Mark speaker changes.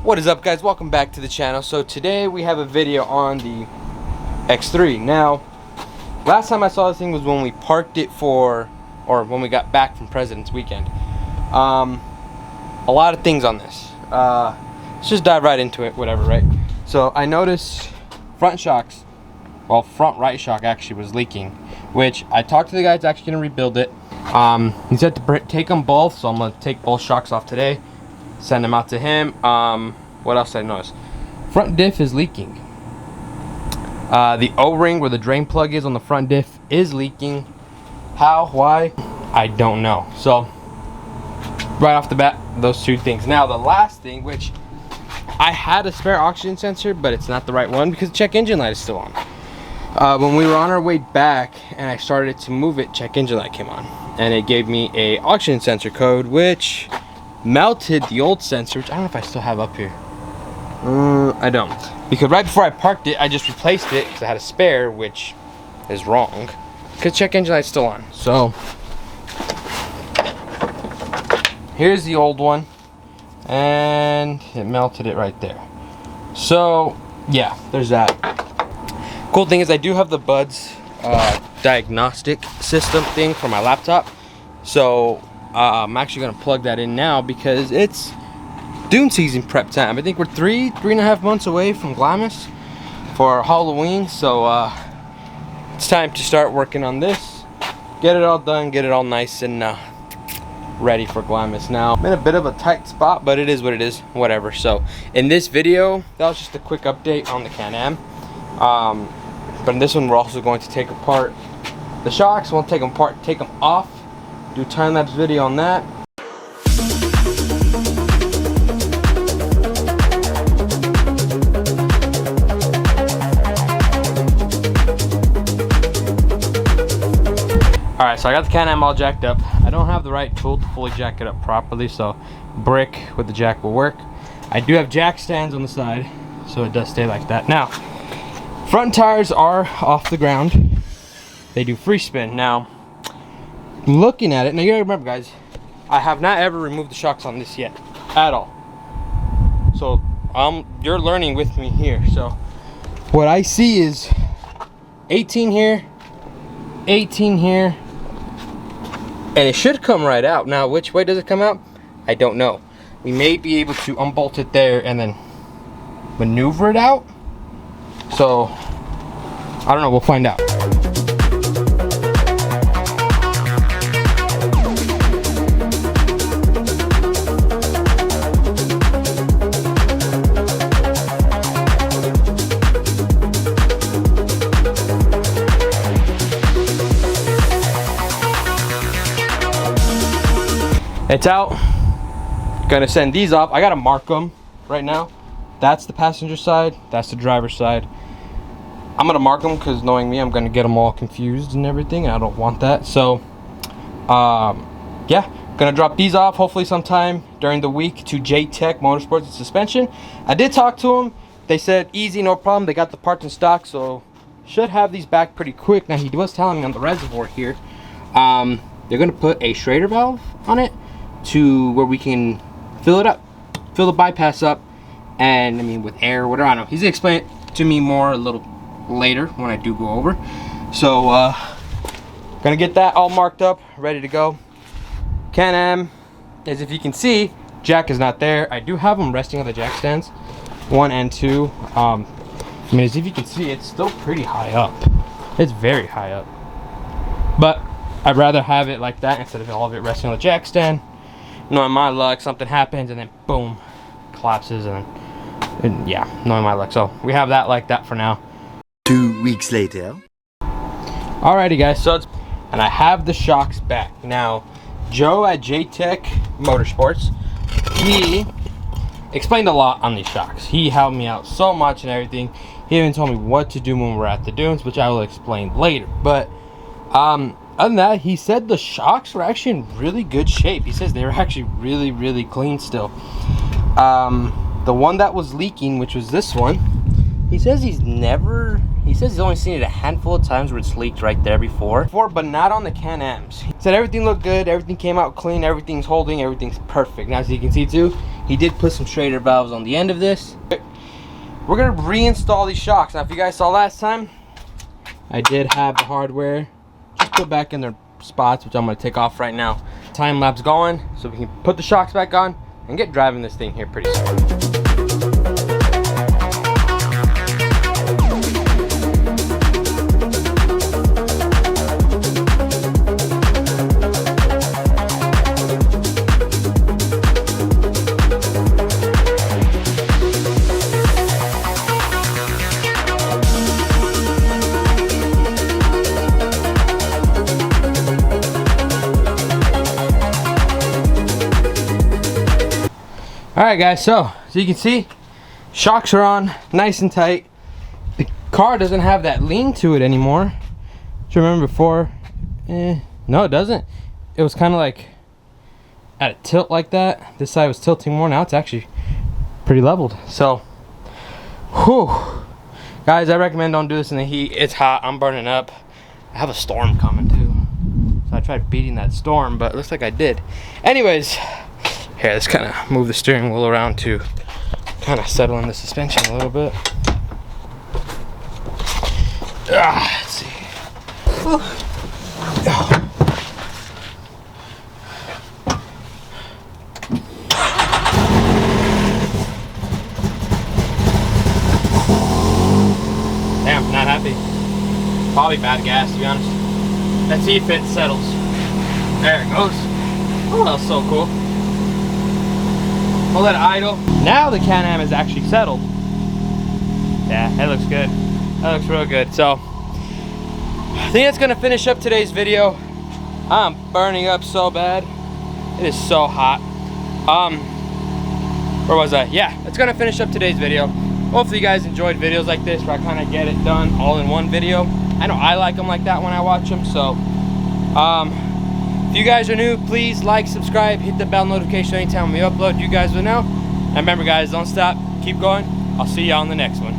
Speaker 1: What is up, guys? Welcome back to the channel. So today we have a video on the X3. Now, last time I saw this thing was when we parked it when we got back from President's Weekend. A lot of things on this. Let's just dive right into it, whatever, right? So I noticed front shocks, well, front right shock actually was leaking, which I talked to the guy that's actually gonna rebuild it. He said to take them both, so I'm gonna take both shocks off today, send them out to him. What else did I notice? Front diff is leaking. The O-ring where the drain plug is on the front diff is leaking. How? Why? I don't know. So right off the bat, those two things. Now the last thing, which I had a spare oxygen sensor, but it's not the right one because check engine light is still on. When we were on our way back and I started to move it, check engine light came on and it gave me a oxygen sensor code, which melted the old sensor, which I don't know if I still have up here. I don't, because right before I parked it I just replaced it because I had a spare, which is wrong because check engine light's still on. So here's the old one and it melted it right there. So yeah, there's that. Cool thing is I do have the Buds diagnostic system thing for my laptop, so I'm actually gonna plug that in now because it's dune season prep time. I think we're three and a half months away from Glamis for Halloween, so it's time to start working on this, get it all done, get it all nice and ready for Glamis. Now I'm in a bit of a tight spot, but it is what it is, whatever. So in this video, that was just a quick update on the Canam. But in this one, we're also going to take apart the shocks. We'll take them apart, take them off, do a time-lapse video on that. Alright, so I got the Canam all jacked up. I don't have the right tool to fully jack it up properly, so brick with the jack will work. I do have jack stands on the side, so it does stay like that. Now, front tires are off the ground. They do free spin. Now, looking at it, now you gotta remember, guys, I have not ever removed the shocks on this yet, at all. So, you're learning with me here. So, what I see is 18 here, 18 here, and it should come right out. Now, which way does it come out? I don't know. We may be able to unbolt it there and then maneuver it out. So, I don't know, we'll find out. It's out. Gonna send these off. I gotta mark them right now. That's the passenger side, that's the driver's side. I'm gonna mark them because knowing me, I'm gonna get them all confused and everything, and I don't want that. So yeah, gonna drop these off hopefully sometime during the week to J-Tech Motorsports and Suspension. I did talk to them. They said easy, no problem. They got the parts in stock, so should have these back pretty quick. Now he was telling me on the reservoir here, they're gonna put a Schrader valve on it to where we can fill it up, fill the bypass up, and I mean with air, whatever. I don't know. He's gonna explain it to me more a little later when I do go over. So gonna get that all marked up, ready to go. Canam, as if you can see, jack is not there. I do have them resting on the jack stands, 1 and 2. I mean, as if you can see, it's still pretty high up. It's very high up, but I'd rather have it like that instead of all of it resting on the jack stand. Knowing my luck, something happens and then boom, collapses, and yeah, knowing my luck. So we have that like that for now.
Speaker 2: 2 weeks later.
Speaker 1: Alrighty, guys, so and I have the shocks back. Now, Joe at J-Tech Motorsports, he explained a lot on these shocks. He helped me out so much and everything. He even told me what to do when we're at the dunes, which I will explain later. But other than that, he said the shocks were actually in really good shape. He says they were actually really clean still. The one that was leaking, which was this one, he says he's only seen it a handful of times where it's leaked right there before, but not on the Canams. He said everything looked good, everything came out clean, everything's holding, everything's perfect. Now, as you can see too, He did put some straighter valves on the end of this. We're gonna reinstall these shocks. Now if you guys saw last time, I did have the hardware just put back in their spots, which I'm gonna take off right now. Time lapse going so we can put the shocks back on and get driving this thing here pretty soon. Alright guys, so you can see, shocks are on, nice and tight. The car doesn't have that lean to it anymore. Do you remember before? No, it doesn't. It was kind of like at a tilt like that. This side was tilting more. Now it's actually pretty leveled. So, whew. Guys, I recommend don't do this in the heat. It's hot, I'm burning up. I have a storm coming too. So I tried beating that storm, but it looks like I did. Anyways, here, let's kind of move the steering wheel around to kind of settle in the suspension a little bit. Let's see. Damn, not happy. Probably bad gas, to be honest. Let's see if it settles. There it goes. Oh, that's so cool. We'll let it idle. Now the Canam is actually settled. Yeah, that looks good. That looks real good. So, I think that's gonna finish up today's video. I'm burning up so bad. It is so hot. Where was I? Yeah, it's gonna finish up today's video. Hopefully you guys enjoyed videos like this where I kind of get it done all in one video. I know I like them like that when I watch them. So, if you guys are new, please like, subscribe, hit the bell notification anytime we upload. You guys will know. And remember guys, don't stop, keep going. I'll see you on the next one.